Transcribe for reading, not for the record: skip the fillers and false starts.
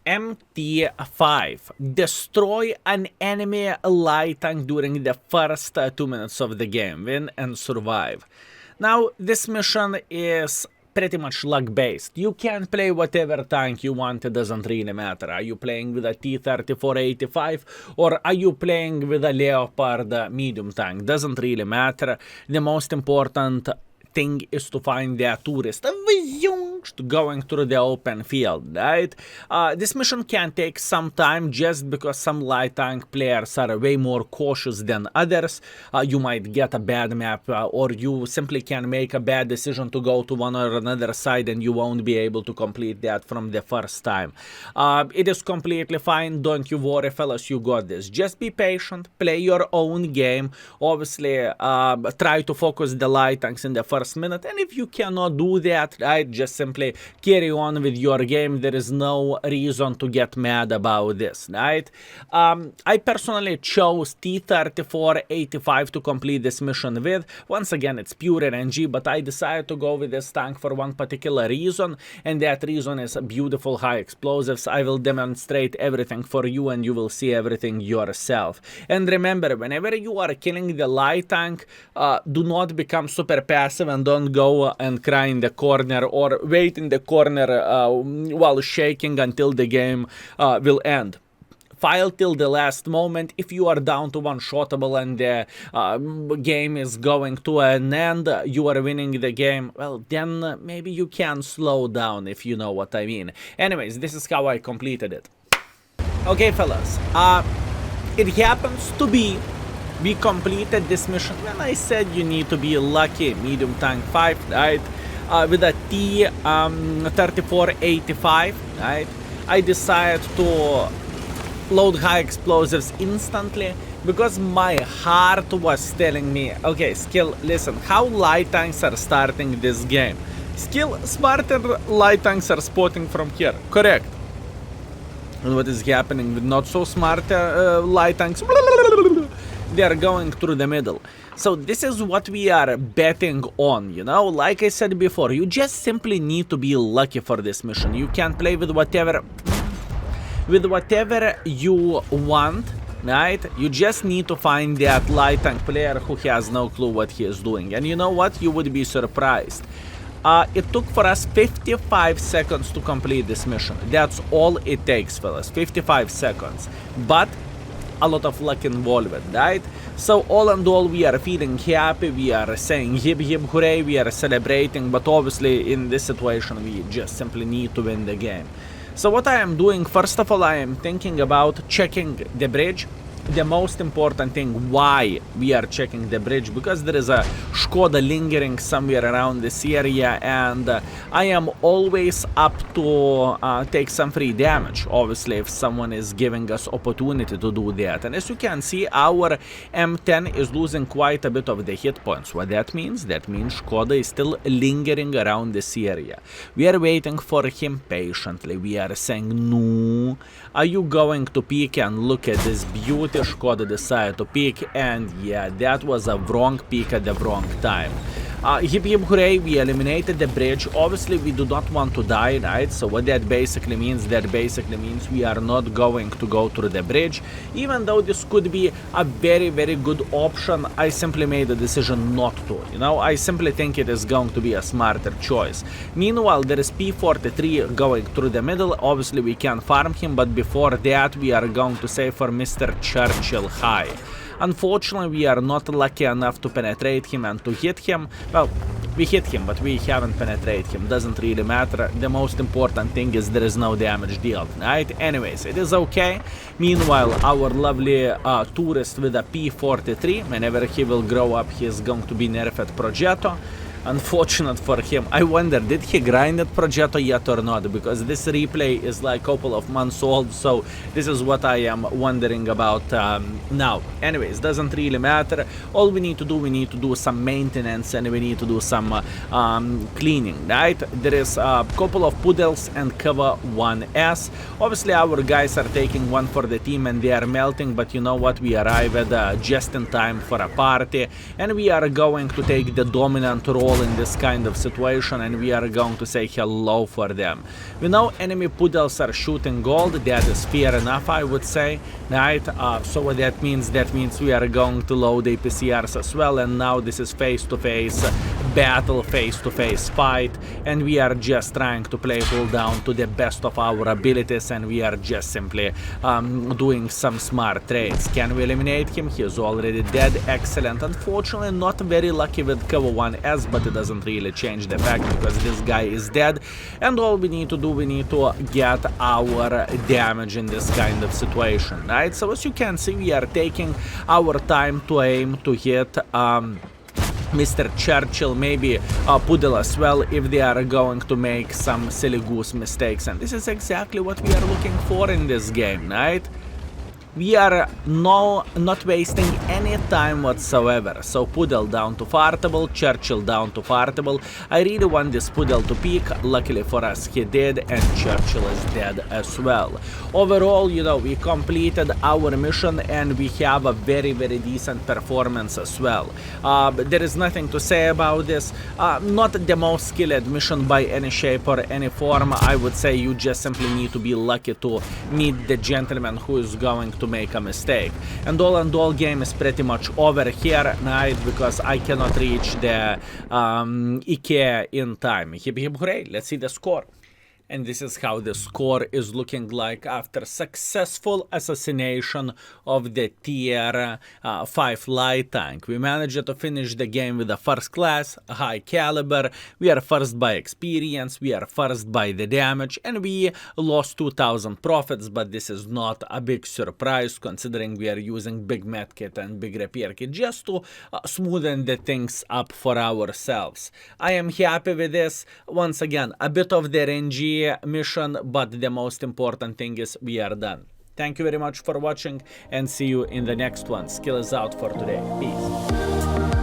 MT5. Destroy an enemy light tank during the first 2 minutes of the game. Win and survive. Now, this mission is pretty much luck-based. You can play whatever tank you want, it doesn't really matter. Are you playing with a T-34-85 or are you playing with a Leopard medium tank? Doesn't really matter. The most important thing is to find the tourist going through the open field, right? This mission can take some time just because some light tank players are way more cautious than others. You might get a bad map or you simply can make a bad decision to go to one or another side and you won't be able to complete that from the first time. It is completely fine, don't you worry fellas, you got this. Just be patient, play your own game, obviously try to focus the light tanks in the first minute, and if you cannot do that, right, just simply carry on with your game. There is no reason to get mad about this, right? I personally chose T-34-85 to complete this mission with. Once again, it's pure RNG, but I decided to go with this tank for one particular reason, and that reason is beautiful high explosives. I will demonstrate everything for you and you will see everything yourself. And remember, whenever you are killing the light tank, do not become super passive and don't go and cry in the corner or wait in the corner while shaking until the game will end. Fight till the last moment. If you are down to one shotable and the game is going to an end, you are winning the game, well, then maybe you can slow down, if you know what I mean. Anyways, this is how I completed it. Okay, fellas, it happens to be we completed this mission when I said you need to be lucky. Medium tank 5, right? With a T-34-85, right? I decided to load high explosives instantly because my heart was telling me, okay, Skill, listen, how light tanks are starting this game? Skill, smarter light tanks are spotting from here, correct. And what is happening with not so smart light tanks? They are going through the middle. So this is what we are betting on, you know, like I said before, you just simply need to be lucky for this mission. You can play with whatever you want, right? You just need to find that light tank player who has no clue what he is doing. And you know what? You would be surprised. It took for us 55 seconds to complete this mission. That's all it takes, fellas, 55 seconds. But a lot of luck involved, right? So all in all, we are feeling happy, we are saying hip hip hooray, we are celebrating, but obviously in this situation we just simply need to win the game. So what I am doing, first of all, I am thinking about checking the bridge. The most important thing, why we are checking the bridge, because there is a Skoda lingering somewhere around this area, and I am always up to take some free damage, obviously, if someone is giving us opportunity to do that. And as you can see, our M10 is losing quite a bit of the hit points. What that means? That means Skoda is still lingering around this area. We are waiting for him patiently. We are saying, no, are you going to peek? And look at this beauty. Skoda decided to peek, and yeah, that was a wrong peek at the wrong time. Hip hip hooray, we eliminated the bridge. Obviously we do not want to die, right? So what that basically means, we are not going to go through the bridge. Even though this could be a very, very good option, I simply made the decision not to, you know? I simply think it is going to be a smarter choice. Meanwhile, there is P-43 going through the middle. Obviously we can farm him, but before that we are going to save for Mr. Churchill High. Unfortunately, we are not lucky enough to penetrate him and to hit him. Well, we hit him, but we haven't penetrated him. Doesn't really matter. The most important thing is there is no damage dealt, right? Anyways, it is okay. Meanwhile, our lovely tourist with a P-43, whenever he will grow up, he is going to be nerfed Progetto. Unfortunate for him. I wonder, did he grind at Progetto yet or not? Because this replay is like a couple of months old, so this is what I am wondering about now. Anyways, doesn't really matter. All we need to do some maintenance and we need to do some cleaning, right? There is a couple of puddles and cover 1S. Obviously, our guys are taking one for the team and they are melting, but you know what? We arrived just in time for a party and we are going to take the dominant role fall in this kind of situation, and we are going to say hello for them. We know enemy poodles are shooting gold. That is fair enough, I would say, right? So what that means we are going to load APCRs as well, and now this is face-to-face battle, face-to-face fight, and we are just trying to play down to the best of our abilities, and we are just simply doing some smart trades. Can we eliminate him? He is already dead. Excellent. Unfortunately, not very lucky with cover 1S, but it doesn't really change the fact because this guy is dead, and all we need to do, we need to get our damage in this kind of situation, right? So as you can see, we are taking our time to aim to hit Mr. Churchill, maybe Poodle as well, if they are going to make some silly goose mistakes. And this is exactly what we are looking for in this game, right? We are not wasting any time whatsoever. So Poodle down to fartable, Churchill down to fartable. I really want this Poodle to peak. Luckily for us, he did, and Churchill is dead as well. Overall, you know, we completed our mission, and we have a very, very decent performance as well. There is nothing to say about this. Not the most skilled mission by any shape or any form. I would say you just simply need to be lucky to meet the gentleman who is going to make a mistake. And all game is pretty much over here, right? Because I cannot reach the IKEA in time. Hip hip hooray, let's see the score. And this is how the score is looking like after successful assassination of the tier 5 light tank. We managed to finish the game with a first class, high caliber. We are first by experience, we are first by the damage, and we lost 2000 profits, but this is not a big surprise considering we are using big medkit and big repair kit just to smoothen the things up for ourselves. I am happy with this. Once again, a bit of the RNG mission, but the most important thing is we are done. Thank you very much for watching, and see you in the next one. Skill is out for today. Peace.